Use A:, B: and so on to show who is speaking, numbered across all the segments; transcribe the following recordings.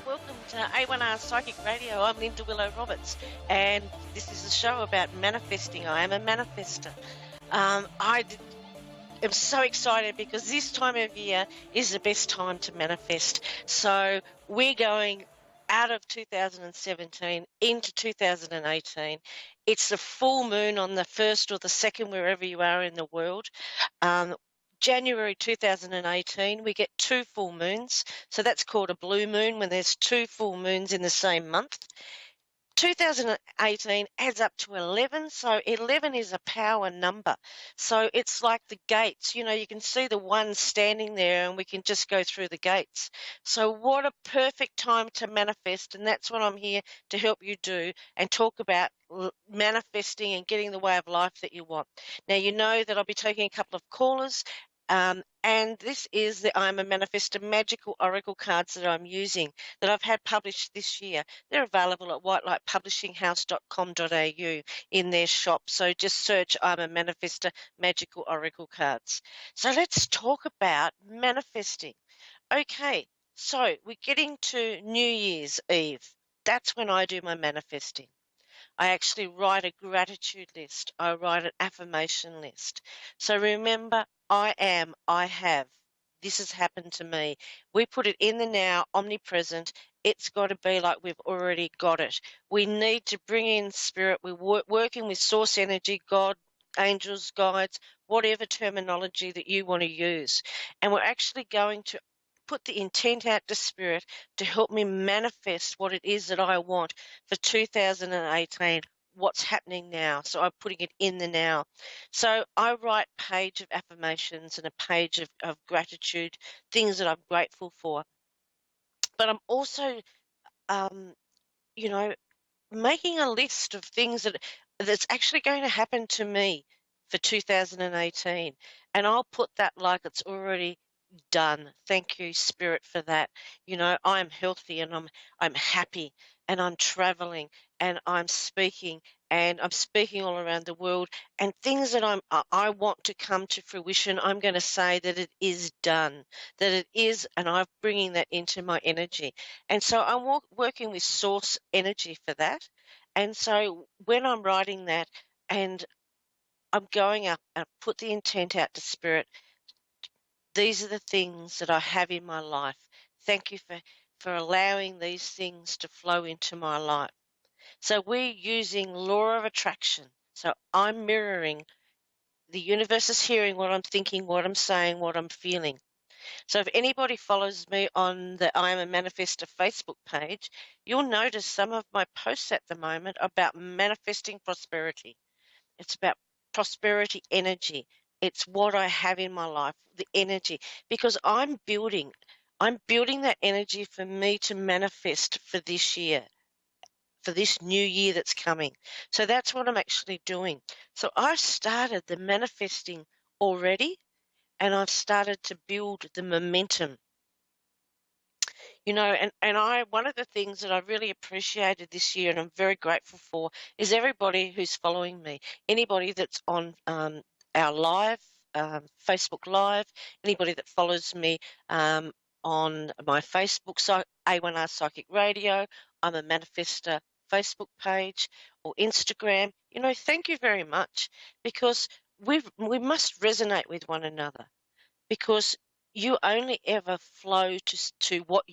A: welcome to A1R Psychic Radio. I'm Linda Willow Roberts, and this is a show about manifesting. I am a manifestor. I am so excited because this time of year is the best time to manifest. So we're going out of 2017 into 2018. It's the full moon on the 1st or the 2nd, wherever you are in the world. January 2018, we get 2 full moons. So that's called a blue moon when there's 2 full moons in the same month. 2018 adds up to 11, so 11 is a power number. So it's like the gates, you can see the one standing there and we can just go through the gates. So what a perfect time to manifest, and that's what I'm here to help you do and talk about manifesting and getting the way of life that you want. Now, you know that I'll be taking a couple of callers. And this is the I'm a Manifestor magical oracle cards that I'm using that I've had published this year. They're available at whitelightpublishinghouse.com.au in their shop. So just search I'm a Manifestor magical oracle cards. So let's talk about manifesting. Okay, so we're getting to New Year's Eve. That's when I do my manifesting. I actually write a gratitude list. I write an affirmation list. So remember, I am, I have. This has happened to me. We put it in the now, omnipresent. It's got to be like we've already got it. We need to bring in spirit. We're working with source energy, God, angels, guides, whatever terminology that you want to use. And we're actually going to put the intent out to spirit to help me manifest what it is that I want for 2018, what's happening now. So I'm putting it in the now. So I write a page of affirmations and a page of gratitude, things that I'm grateful for. But I'm also, making a list of things that's actually going to happen to me for 2018. And I'll put that like it's already done. Thank you, Spirit, for that. I'm healthy and I'm happy and I'm traveling and I'm speaking all around the world, and things that I want to come to fruition, I'm going to say that it is done, that it is, and I'm bringing that into my energy. And so I'm working with source energy for that. And so when I'm writing that and I'm going up and put the intent out to Spirit, these are the things that I have in my life. Thank you for allowing these things to flow into my life. So we're using law of attraction. So I'm mirroring, the universe is hearing what I'm thinking, what I'm saying, what I'm feeling. So if anybody follows me on the I Am a Manifestor Facebook page, you'll notice some of my posts at the moment about manifesting prosperity. It's about prosperity energy. It's what I have in my life, the energy, because I'm building that energy for me to manifest for this year, for this new year that's coming. So that's what I'm actually doing. So I've started the manifesting already, and I've started to build the momentum. One of the things that I really appreciated this year and I'm very grateful for is everybody who's following me, anybody that's on our live, Facebook Live, anybody that follows me on my Facebook site, A1R Psychic Radio, I'm a Manifestor Facebook page or Instagram. Thank you very much, because we must resonate with one another, because you only ever flow to what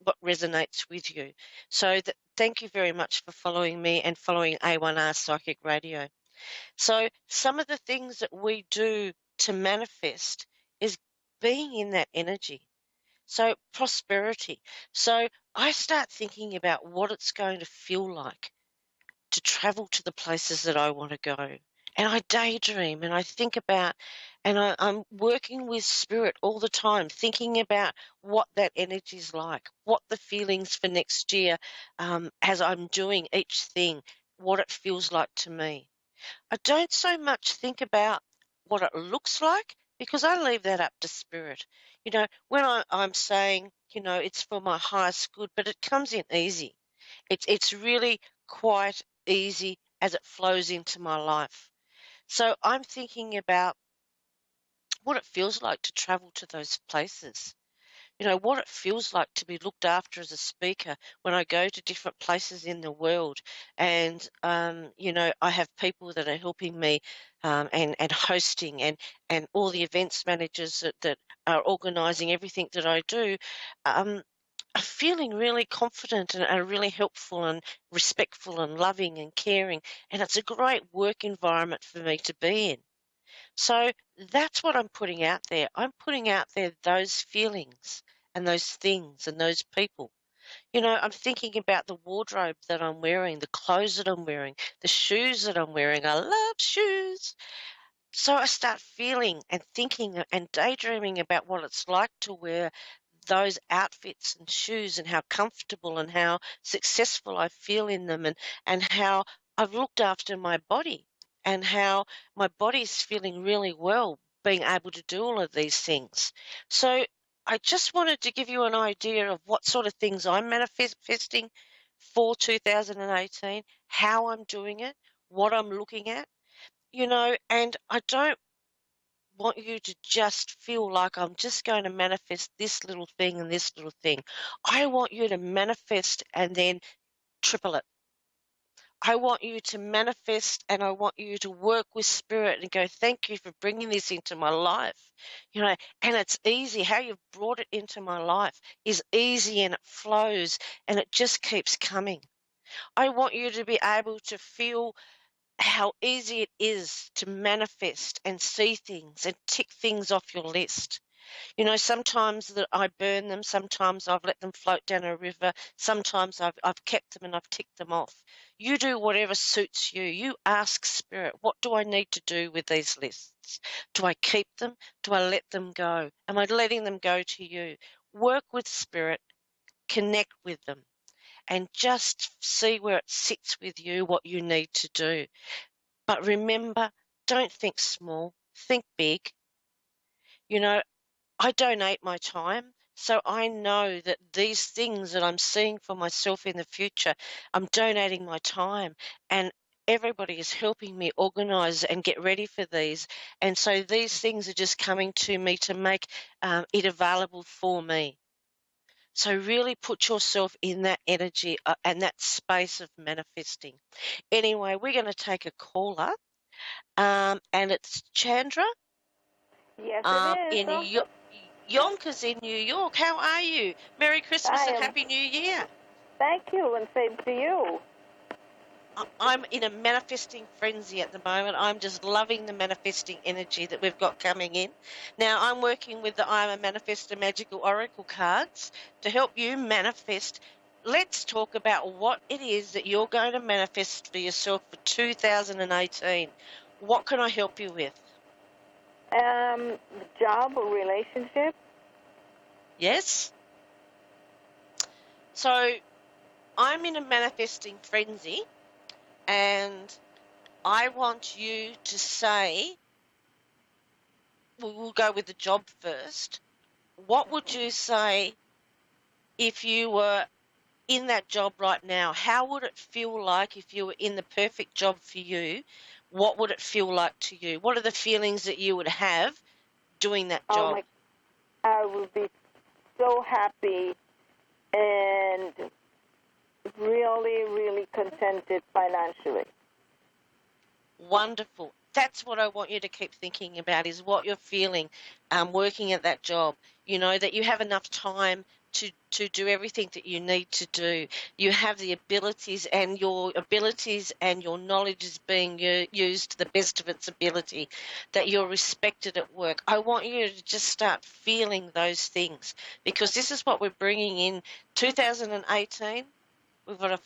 A: what resonates with you. So thank you very much for following me and following A1R Psychic Radio. So some of the things that we do to manifest is being in that energy. So prosperity. So I start thinking about what it's going to feel like to travel to the places that I want to go. And I daydream and I think about, and I'm working with spirit all the time, thinking about what that energy is like, what the feelings for next year, as I'm doing each thing, what it feels like to me. I don't so much think about what it looks like, because I leave that up to spirit. When I'm saying, it's for my highest good, but it comes in easy. It's really quite easy as it flows into my life. So I'm thinking about what it feels like to travel to those places, what it feels like to be looked after as a speaker when I go to different places in the world. And, I have people that are helping me and hosting and all the events managers that are organising everything that I do. Um, are feeling really confident and are really helpful and respectful and loving and caring. And it's a great work environment for me to be in. So that's what I'm putting out there. I'm putting out there those feelings and those things and those people. I'm thinking about the wardrobe that I'm wearing, the clothes that I'm wearing, the shoes that I'm wearing. I love shoes. So I start feeling and thinking and daydreaming about what it's like to wear those outfits and shoes and how comfortable and how successful I feel in them and how I've looked after my body and how my body's feeling really well being able to do all of these things. So I just wanted to give you an idea of what sort of things I'm manifesting for 2018, how I'm doing it, what I'm looking at, and I don't want you to just feel like I'm just going to manifest this little thing and this little thing. I want you to manifest and then triple it. I want you to manifest and I want you to work with spirit and go, thank you for bringing this into my life. And it's easy. How you've brought it into my life is easy and it flows and it just keeps coming. I want you to be able to feel how easy it is to manifest and see things and tick things off your list. Sometimes that I burn them, sometimes I've let them float down a river, sometimes I've kept them and I've ticked them off. You do whatever suits you. You ask Spirit, what do I need to do with these lists? Do I keep them? Do I let them go? Am I letting them go to you? Work with Spirit, connect with them, and just see where it sits with you, what you need to do. But remember, don't think small, think big. I donate my time, so I know that these things that I'm seeing for myself in the future, I'm donating my time, and everybody is helping me organise and get ready for these. And so these things are just coming to me to make it available for me. So really put yourself in that energy and that space of manifesting. Anyway, we're going to take a caller, and it's Chandra
B: Yes, it
A: in
B: is.
A: Yonkers in New York. How are you? Merry Christmas
B: I
A: and
B: am.
A: Happy New Year.
B: Thank you, and same to you.
A: I'm in a manifesting frenzy at the moment. I'm just loving the manifesting energy that we've got coming in. Now, I'm working with the I'm a Manifestor Magical Oracle cards to help you manifest. Let's talk about what it is that you're going to manifest for yourself for 2018. What can I help you with?
B: Job or relationship?
A: Yes? So I'm in a manifesting frenzy, and I want you to say, we'll go with the job first. What would you say if you were in that job right now? How would it feel like if you were in the perfect job for you? What would it feel like to you? What are the feelings that you would have doing that job?
B: I would be so happy and really, really contented financially.
A: Wonderful. That's what I want you to keep thinking about, is what you're feeling working at that job. That you have enough time to do everything that you need to do. You have the abilities and your knowledge is being used to the best of its ability, that you're respected at work. I want you to just start feeling those things, because this is what we're bringing in 2018. We've got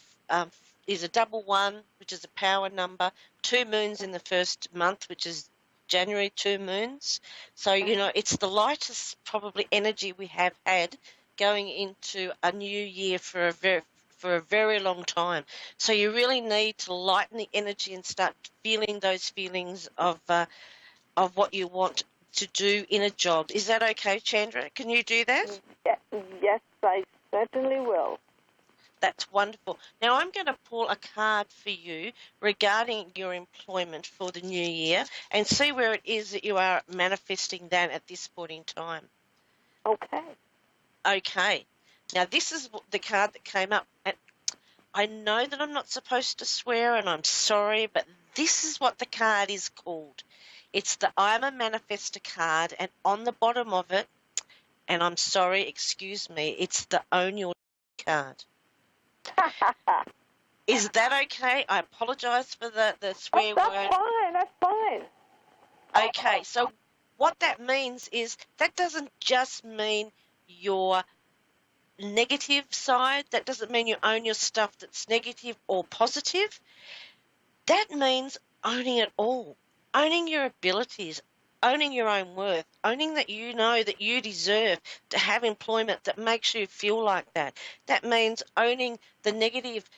A: is a double one, which is a power number, 2 moons in the first month, which is January, 2 moons. So, it's the lightest probably energy we have had going into a new year for a very long time. So you really need to lighten the energy and start feeling those feelings of what you want to do in a job. Is that okay, Chandra? Can you do that?
B: Yes, I certainly will.
A: That's wonderful. Now I'm going to pull a card for you regarding your employment for the new year and see where it is that you are manifesting that at this point in time.
B: Okay.
A: Okay. Now, this is the card that came up. And I know that I'm not supposed to swear, and I'm sorry, but this is what the card is called. It's the I'm a Manifestor card, and on the bottom of it, and I'm sorry, excuse me, it's the Own Your card. Is that okay? I apologize for the swear
B: That's
A: word.
B: fine. That's fine.
A: Okay, so what that means is that doesn't just mean your negative side. That doesn't mean you own your stuff that's negative or positive. That means owning it all, owning your abilities, owning your own worth, owning that you know that you deserve to have employment that makes you feel like that. That means owning the negative,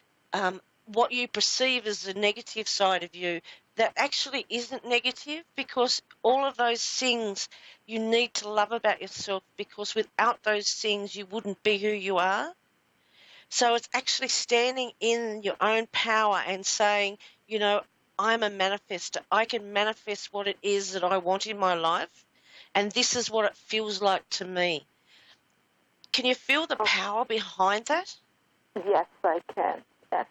A: what you perceive as the negative side of you that actually isn't negative, because all of those things you need to love about yourself, because without those things you wouldn't be who you are. So it's actually standing in your own power and saying, you know, I'm a manifester. I can manifest what it is that I want in my life, and this is what it feels like to me. Can you feel the power behind that?
B: Yes, I can. Yes.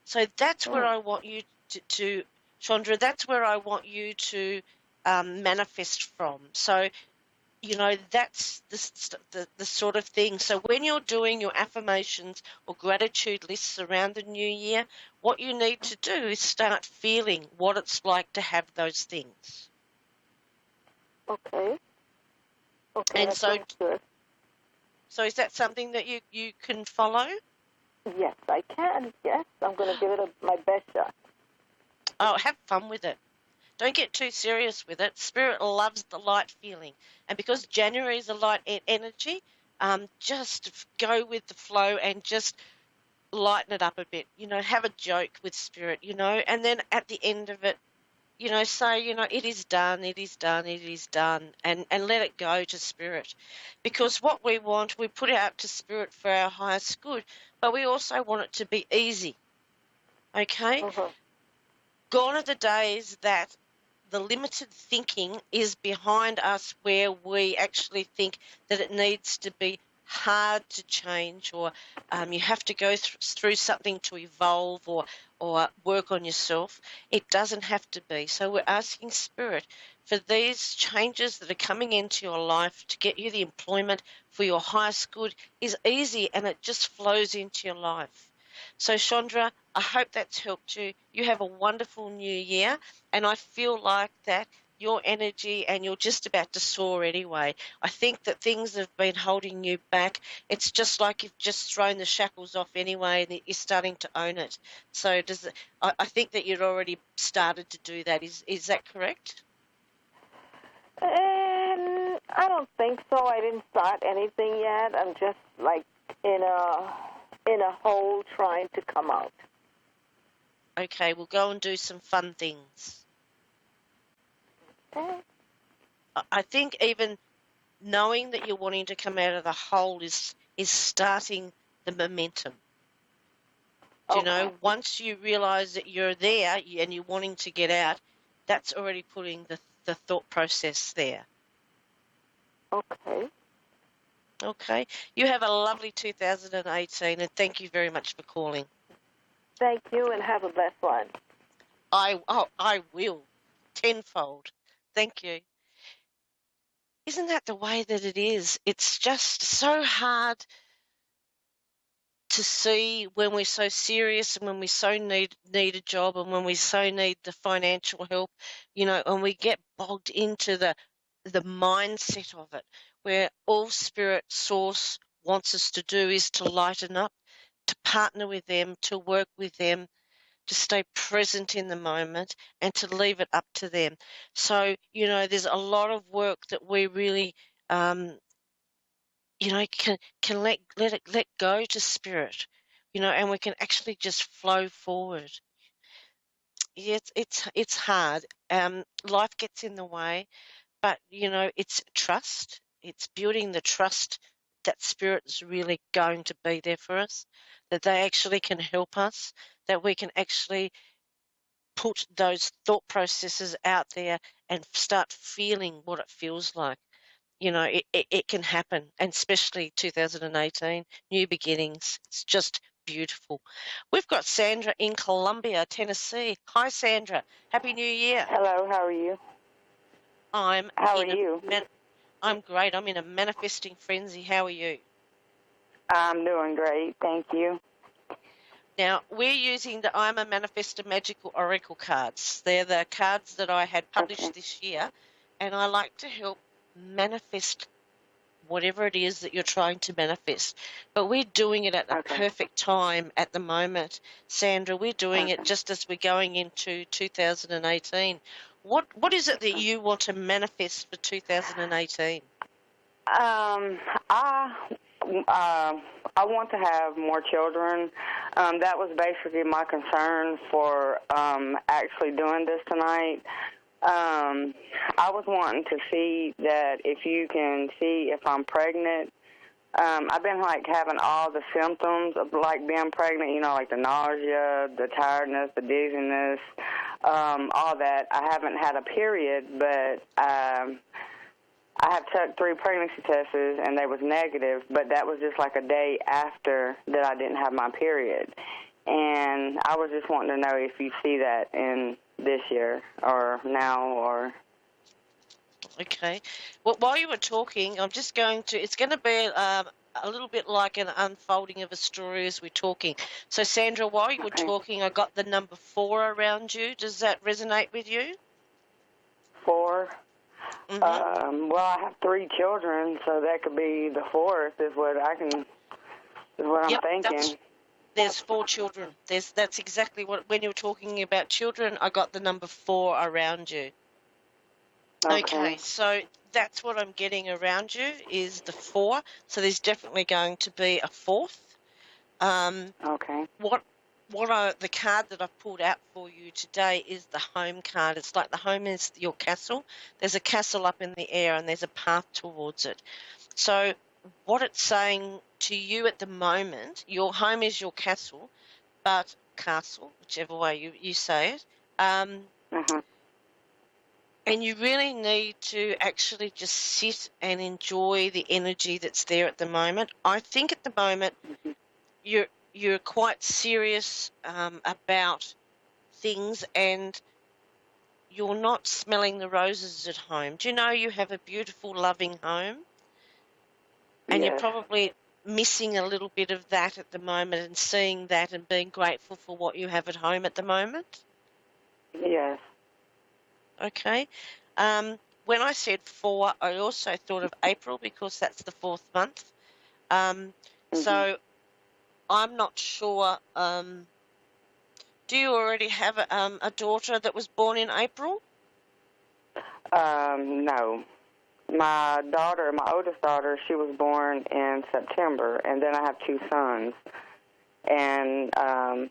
A: So that's where I want you to Chandra, that's where I want you to manifest from. So you know, that's the sort of thing. So when you're doing your affirmations or gratitude lists around the new year, what you need to do is start feeling what it's like to have those things.
B: Okay. Okay,
A: And
B: that sounds good.
A: so is that something that you can follow?
B: Yes, I can. Yes, I'm going to give it my best shot.
A: Oh, have fun with it. Don't get too serious with it. Spirit loves the light feeling. And because January is a light energy, just go with the flow and just lighten it up a bit, you know, have a joke with Spirit, you know, and then at the end of it, you know, say, you know, it is done, it is done, it is done, and let it go to Spirit. Because what we want, we put it out to Spirit for our highest good, but we also want it to be easy, okay?
B: Mm-hmm.
A: Gone are the days that the limited thinking is behind us, where we actually think that it needs to be hard to change, or you have to go through something to evolve or work on yourself. It doesn't have to be. So we're asking Spirit for these changes that are coming into your life to get you the employment for your highest good is easy, and it just flows into your life. So Chandra, I hope that's helped you. You have a wonderful new year, and I feel like that your energy, and you're just about to soar anyway. I think that things have been holding you back. It's just like you've just thrown the shackles off anyway, and you're starting to own it. So I think that you'd already started to do that. Is that correct?
B: And I don't think so. I didn't start anything yet. I'm just like in a hole trying to come out.
A: Okay, we'll go and do some fun things.
B: Okay.
A: I think even knowing that you're wanting to come out of the hole is starting the momentum. Do you know, once you realize that you're there and you're wanting to get out, that's already putting the thought process there.
B: Okay.
A: Okay. You have a lovely 2018, and thank you very much for calling.
B: Thank you, and have a blessed one.
A: I will. Tenfold. Thank you. Isn't that the way that it is? It's just so hard to see when we're so serious, and when we so need a job, and when we so need the financial help, you know, and we get bogged into the mindset of it, where all Spirit Source wants us to do is to lighten up, to partner with them, to work with them, to stay present in the moment, and to leave it up to them. So, you know, there's a lot of work that we really you know, can let go to Spirit, you know, and we can actually just flow forward. Yeah, it's hard. Life gets in the way, but you know, it's trust. It's building the trust that Spirit is really going to be there for us, that they actually can help us, that we can actually put those thought processes out there and start feeling what it feels like. it can happen, and especially 2018, new beginnings. It's just beautiful. We've got Sandra in Columbia, Tennessee. Hi, Sandra. Happy New Year.
B: Hello, how are you?
A: I'm
B: How are
A: in a
B: you?
A: I'm great. I'm in a manifesting frenzy. How are you?
B: I'm doing great, thank you.
A: Now, we're using the I'm a Manifestor Magical Oracle cards. They're the cards that I had published this year, and I like to help manifest whatever it is that you're trying to manifest. But we're doing it at the perfect time at the moment, Sandra. We're doing it just as we're going into 2018. What is it that you want to manifest for 2018?
B: I want to have more children. That was basically my concern for actually doing this tonight. I was wanting to see that if you can see if I'm pregnant. I've been like having all the symptoms of like being pregnant, like the nausea, the tiredness, the dizziness, all that. I haven't had a period, but I have took 3 pregnancy tests and they was negative, but that was just like a day after that I didn't have my period. And I was just wanting to know if you see that in this year or now or...
A: Okay. Well, while you were talking, it's going to be a little bit like an unfolding of a story as we're talking. So, Sandra, while you were talking, I got the number 4 around you. Does that resonate with you?
B: 4?
A: Mm-hmm.
B: Well, I have 3 children, so that could be the 4th is what I'm thinking.
A: There's 4 children. That's exactly when you were talking about children, I got the number 4 around you. Okay, so that's what I'm getting around you is the 4. So there's definitely going to be a 4th. The card that I've pulled out for you today is the home card. It's like the home is your castle. There's a castle up in the air and there's a path towards it. So what it's saying to you at the moment, your home is your castle, whichever way you say it. And you really need to actually just sit and enjoy the energy that's there at the moment. I think at the moment you're quite serious about things and you're not smelling the roses at home. Do you know you have a beautiful, loving home? And you're probably missing a little bit of that at the moment and seeing that and being grateful for what you have at home at the moment?
B: Yes.
A: Okay. When I said 4, I also thought of April because that's the 4th month. So I'm not sure. Do you already have a daughter that was born in April?
B: No. My oldest daughter, she was born in September, and then I have 2 sons. And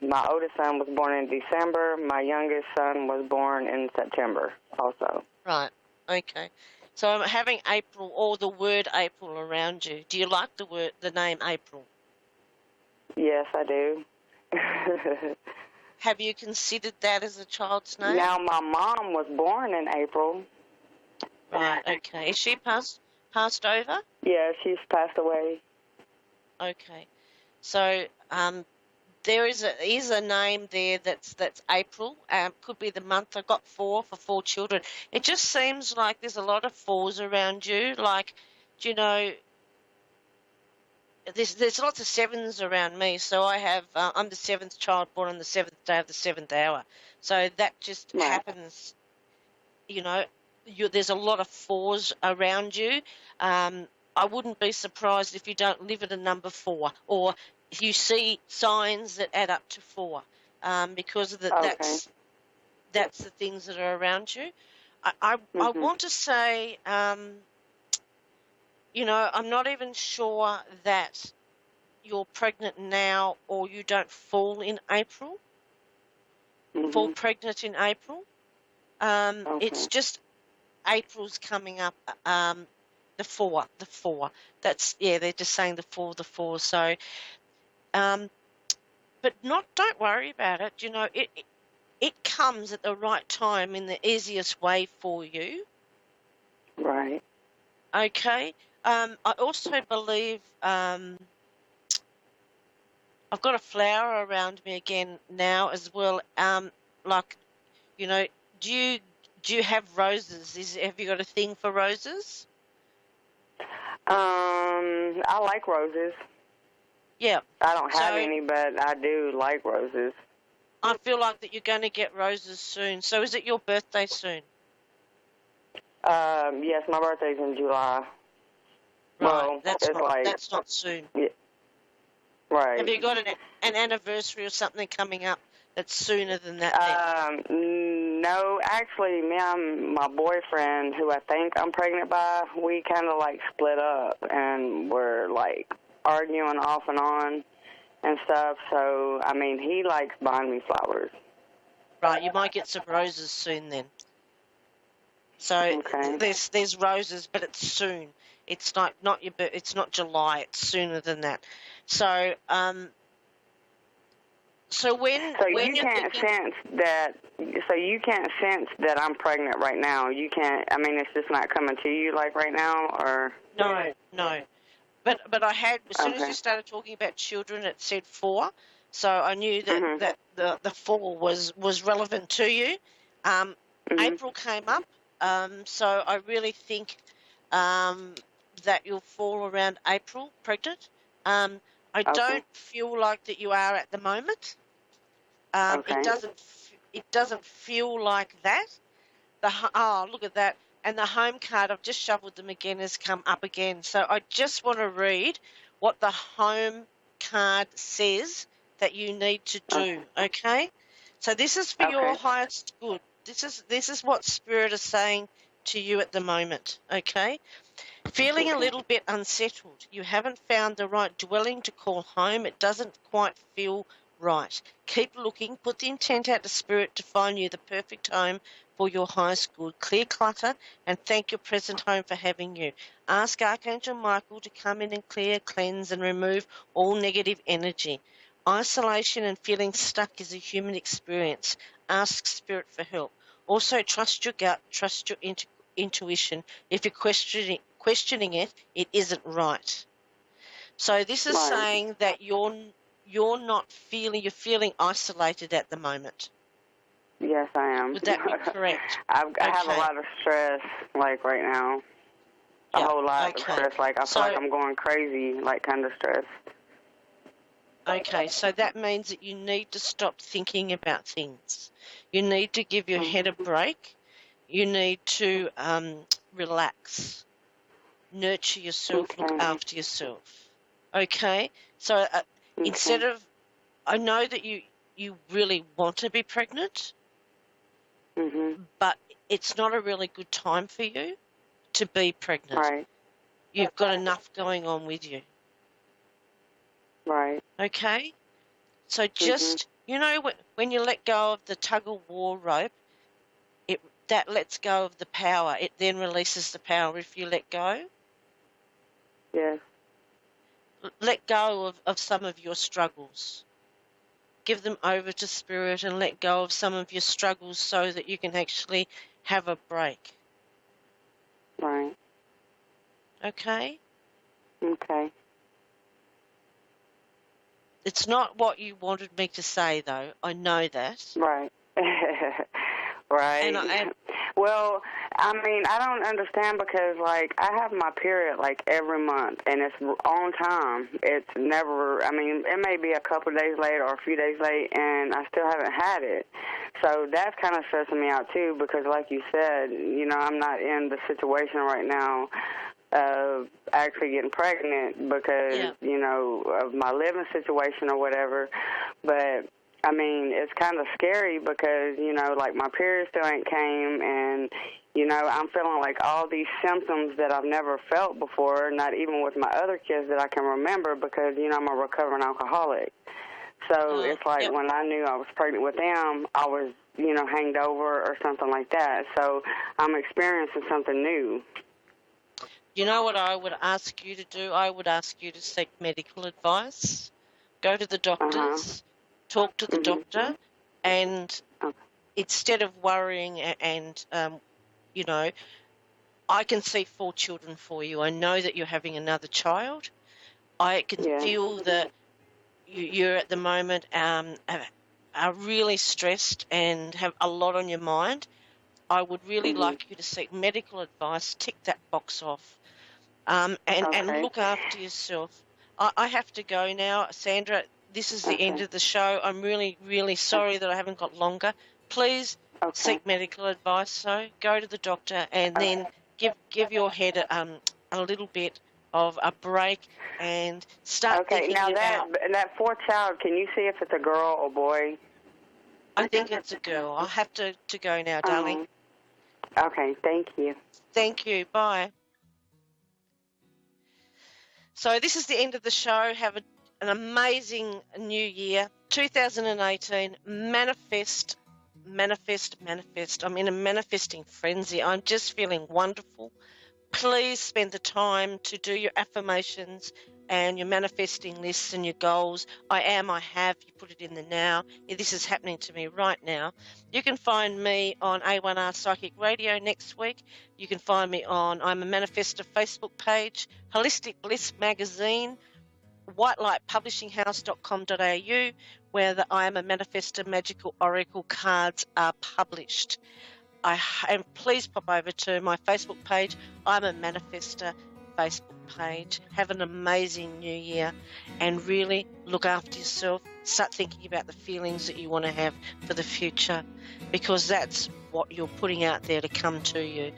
B: my oldest son was born in December. My youngest son was born in September also.
A: Right. Okay. So I'm having April or the word April around you. Do you like the name April?
B: Yes, I do.
A: Have you considered that as a child's name?
B: Now, my mom was born in April.
A: Right, okay. Is she passed over?
B: Yeah, she's passed away.
A: Okay. So there is a name there that's April. Could be the month. I got 4 for 4 children. It just seems like there's a lot of 4s around you. Like, do you know, there's lots of 7s around me. So I have I'm the 7th child born on the 7th day of the 7th hour. So that just happens. You know, there's a lot of 4s around you. I wouldn't be surprised if you don't live at a number 4 or if you see signs that add up to 4 because of that's the things that are around you. I want to say, you know, I'm not even sure that you're pregnant now or you don't fall in April, fall pregnant in April. It's just April's coming up, the 4. That's, they're just saying the 4. So, but don't worry about it. You know, it comes at the right time in the easiest way for you.
B: Right.
A: Okay. I also believe I've got a flower around me again now as well. Like, you know, do you do you have roses? Have you got a thing for roses?
B: I like roses.
A: Yeah.
B: I don't have
A: So
B: any, but I do like roses.
A: I feel like that you're going to get roses soon. So is it your birthday soon?
B: Yes, my birthday's in July.
A: Right.
B: Well, it's like,
A: That's not soon.
B: yeah,
A: Have
B: right.
A: you got an anniversary or something coming up that's sooner than that then?
B: No, actually, me and my boyfriend, who I think I'm pregnant by, we kind of like split up, and we're like arguing off and on and stuff. So, I mean, he likes buying me flowers.
A: Right, you might get some roses soon then. So
B: Okay.
A: there's roses, but it's soon. It's it's not July. It's sooner than that. So so
B: So
A: when
B: you
A: you're
B: can't
A: thinking,
B: sense that. So you can't sense that I'm pregnant right now. You can't. I mean, it's just not coming to you like right now, or.
A: no. But I had, as soon as
B: Okay.
A: you started talking about children, it said 4, so I knew
B: Mhm.
A: that the 4 was relevant to you.
B: Mhm.
A: April came up, so I really think that you'll fall around April pregnant. I
B: Okay.
A: don't feel like that you are at the moment.
B: Okay.
A: It doesn't feel like that. Oh, look at that. And the home card, I've just shuffled them again, has come up again. So I just want to read what the home card says that you need to do, okay? So this is for your
B: Okay.
A: highest good. This is what Spirit is saying to you at the moment, okay? Feeling a
B: Okay.
A: little bit unsettled. You haven't found the right dwelling to call home. It doesn't quite feel right. Keep looking. Put the intent out to Spirit to find you the perfect home for your highest good. Clear clutter and thank your present home for having you. Ask Archangel Michael to come in and clear, cleanse, and remove all negative energy. Isolation and feeling stuck is a human experience. Ask Spirit for help. Also, trust your gut, trust your intuition. If you're questioning it, it isn't right. So this is
B: Right.
A: saying that you're feeling isolated at the moment.
B: Yes, I am.
A: Would that be correct?
B: I have a
A: Okay.
B: lot of stress, like right now. A
A: Yeah.
B: whole lot of
A: Okay.
B: stress. Like I feel like
A: So
B: I'm going crazy, like kind of stress.
A: okay, so that means that you need to stop thinking about things. You need to give your head a break. You need to relax, nurture yourself, look
B: Okay.
A: after yourself. Okay? So
B: Okay.
A: instead of, I know that you really want to be pregnant,
B: Mhm.
A: but it's not a really good time for you to be pregnant.
B: Right.
A: You've got enough going on with you.
B: Right.
A: Okay? So
B: Mhm.
A: just, when you let go of the tug of war rope, that lets go of the power. It then releases the power if you let go.
B: Yes.
A: Let go of some of your struggles. Give them over to Spirit and let go of some of your struggles so that you can actually have a break.
B: Right.
A: Okay?
B: Okay.
A: It's not what you wanted me to say, though. I know that.
B: Right.
A: And
B: Right. Well, I mean, I don't understand because, like, I have my period, like, every month, and it's on time. It's never, I mean, it may be a couple of days late or a few days late, and I still haven't had it. So that's kind of stressing me out, too, because, like you said, I'm not in the situation right now of actually getting pregnant because,
A: yeah,
B: of my living situation or whatever. But I mean, it's kind of scary because, like my period still ain't came and, I'm feeling like all these symptoms that I've never felt before, not even with my other kids that I can remember because, I'm a recovering alcoholic. So it's like
A: yep.
B: when I knew I was pregnant with them, I was, hanged over or something like that. So I'm experiencing something new.
A: You know what I would ask you to do? I would ask you to seek medical advice. Go to the
B: Uh-huh.
A: doctors, talk to the
B: Mhm.
A: doctor, and
B: Okay.
A: instead of worrying and you know, I can see 4 children for you. I know that you're having another child. I can feel that you're at the moment are really stressed and have a lot on your mind. I would really like you to seek medical advice, tick that box off, and look after yourself. I have to go now, Sandra. This is the end of the show. I'm really, really sorry that I haven't got longer. Please seek medical advice. So go to the doctor and then give your head a little bit of a break and start thinking
B: now
A: about.
B: that fourth child, can you see if it's a girl or boy?
A: I think it's a girl. I'll have to go now, darling.
B: Okay, thank you.
A: Thank you. Bye. So this is the end of the show. Have an amazing new year. 2018. Manifest, manifest, manifest. I'm in a manifesting frenzy. I'm just feeling wonderful. Please spend the time to do your affirmations and your manifesting lists and your goals. I am, I have, you put it in the now. Yeah, this is happening to me right now. You can find me on A1R Psychic Radio next week. You can find me on I'm a Manifestor Facebook page, Holistic Bliss Magazine, whitelightpublishinghouse.com.au, where the I Am a Manifestor Magical Oracle cards are published. And please pop over to my Facebook page, I'm a Manifestor Facebook page. Have an amazing new year and really look after yourself. Start thinking about the feelings that you want to have for the future, because that's what you're putting out there to come to you.